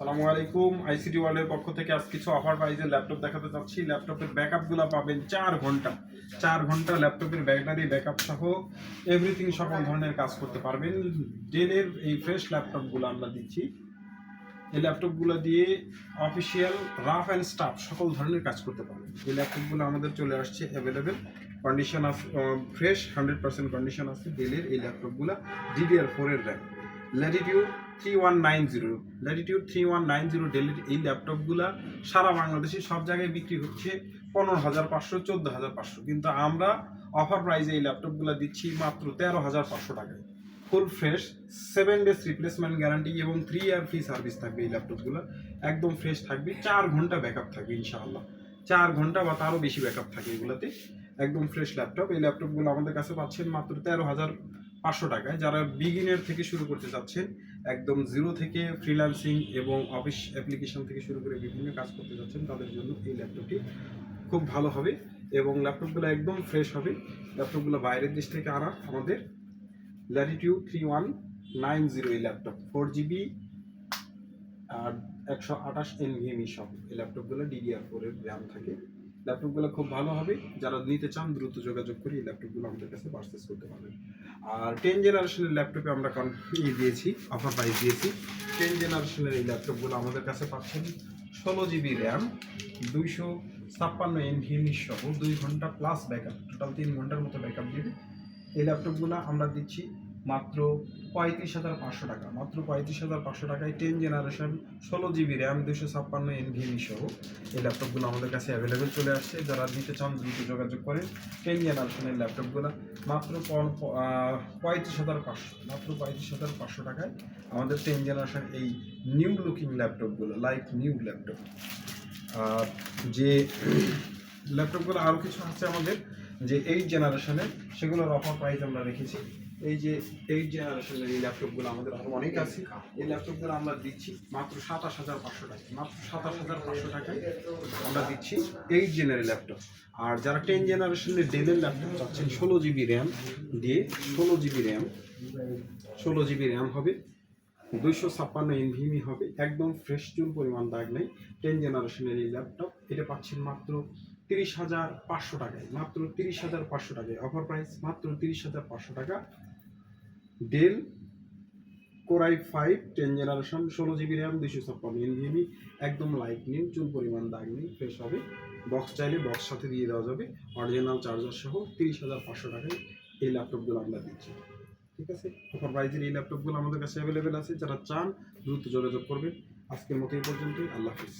আসসালামু আলাইকুম। আইসিটি ওয়ার্ল্ডের পক্ষ থেকে আজ কিছু অফার প্রাইজের ল্যাপটপ দেখাতে চাচ্ছি। ল্যাপটপের ব্যাকআপগুলো পাবেন 4 ঘন্টা ল্যাপটপের ব্যাটারি ব্যাকআপ সহ এভরিথিং, সকল ধরনের কাজ করতে পারবেন। ডেলের এই ফ্রেশ ল্যাপটপগুলো আমরা দিচ্ছি। এই ল্যাপটপগুলো দিয়ে অফিসিয়াল রাফ অ্যান্ড স্টাফ সকল ধরনের কাজ করতে পারবেন। এই ল্যাপটপগুলো আমাদের চলে আসছে available, condition of fresh 100% condition আছে। ডেলের এই ল্যাপটপগুলো DDR4 এর র্যাম, ল্যাটিটিউড 3190 ডেলের এই ল্যাপটপগুলা সারা বাংলাদেশে সব জায়গায় বিক্রি হচ্ছে 15,500 14,500, কিন্তু আমরা অফার প্রাইসে এই ল্যাপটপগুলো দিচ্ছি মাত্র 13,500 টাকায়। Full fresh, 7 days replacement guarantee এবং 3 ইয়ার ফ্রি সার্ভিস থাকবে। এই ল্যাপটপগুলো একদম ফ্রেশ থাকবে, 4 ঘন্টা ব্যাকআপ থাকবে ইনশাআল্লাহ। 4 ঘন্টা বা তারও বেশি ব্যাকআপ থাকে এগুলোতে। একদম ফ্রেশ ল্যাপটপ। এই ল্যাপটপগুলো আমাদের কাছে পাচ্ছেন মাত্র 13,500 টাকায়। যারা বিগিনার থেকে শুরু করতে চাচ্ছেন, একদম জিরো থেকে ফ্রিল্যান্সিং এবং অফিস অ্যাপ্লিকেশন থেকে শুরু করে বিভিন্ন কাজ করতে যাচ্ছেন, তাদের জন্য এই ল্যাপটপটি খুব ভালো হবে এবং ল্যাপটপগুলো একদম ফ্রেশ হবে। ল্যাপটপগুলো বাইরের দেশ থেকে আনা আমাদের ল্যাটিটিউড 3190 এই ল্যাপটপ 4GB আর 128 NVMe সহ এই ল্যাপটপগুলো DDR4 এর র্যাম থাকে। ল্যাপটপগুলো খুব ভালো হবে। যারা নিতে চান দ্রুত যোগাযোগ করে এই ল্যাপটপগুলো আমাদের কাছে পারচেস করতে পারবেন। আর 10 জেনারেশনের ল্যাপটপে আমরা দিয়েছি, অফার প্রাইস দিয়েছি। 10 জেনারেশনের এই ল্যাপটপগুলো আমাদের কাছে পাচ্ছেন 16GB র্যাম, 256 NVMe সহ 2 ঘন্টা প্লাস ব্যাকআপ, টোটাল 3 ঘন্টার মতো ব্যাকআপ দেবে। এই ল্যাপটপগুলো আমরা দিচ্ছি মাত্র 35,500 টাকা। মাত্র 35,500 টাকায় 10 জেনারেশন 16GB র্যাম 256 NVMe সহ এই ল্যাপটপগুলো আমাদের কাছে অ্যাভেলেবেল চলে আসছে। যারা নিতে চান দ্রুত যোগাযোগ করেন। 10 জেনারেশনের ল্যাপটপগুলো মাত্র 35,500, মাত্র 35,500 টাকায় আমাদের 10 জেনারেশন এই নিউ লুকিং ল্যাপটপগুলো, লাইক নিউ ল্যাপটপ। আর যে ল্যাপটপগুলো আরও কিছু আছে আমাদের যে 8 জেনারেশনের, সেগুলোর অফার প্রাইস আমরা রেখেছি। এই যে 8 জেনারেশনের এই ল্যাপটপগুলো আমাদের আরও অনেক আছে। এই ল্যাপটপগুলো আমরা দিচ্ছি মাত্র 27,500 টাকা। মাত্র 27,500 টাকায় আমরা দিচ্ছি 8 জেনারেল ল্যাপটপ। আর যারা 10 জেনারেশনের ডেলের ল্যাপটপ চাচ্ছেন 16GB র্যাম দিয়ে, 16GB র্যাম হবে, 256 NVMe হবে, একদম ফ্রেশ, চুল পরিমাণ দাগ নেই। 10 জেনারেশনের এই ল্যাপটপ এটা পাচ্ছেন মাত্র 30,500 টাকায়। মাত্র 30,500 টাকায় অফার প্রাইস, মাত্র 30,500 টাকা। Dell Core i5 10 generation 16GB RAM 256 NVMe, একদম লাইট নিউ, চুল পরিমাণ দাগ নেই, ফ্রেশ হবে। বক্স চাইলে বক্স সাথে দিয়ে দেওয়া যাবে, অরিজিনাল চার্জার সহ 30,500 টাকায় এই ল্যাপটপগুলো আমরা দিচ্ছি। ঠিক আছে, অফার প্রাইজের এই ল্যাপটপগুলো আমাদের কাছে অ্যাভেলেবেল আছে। যারা চান দ্রুত যোগাযোগ করবেন। আজকের মতো এই পর্যন্তই। আল্লাহ হাফিজ।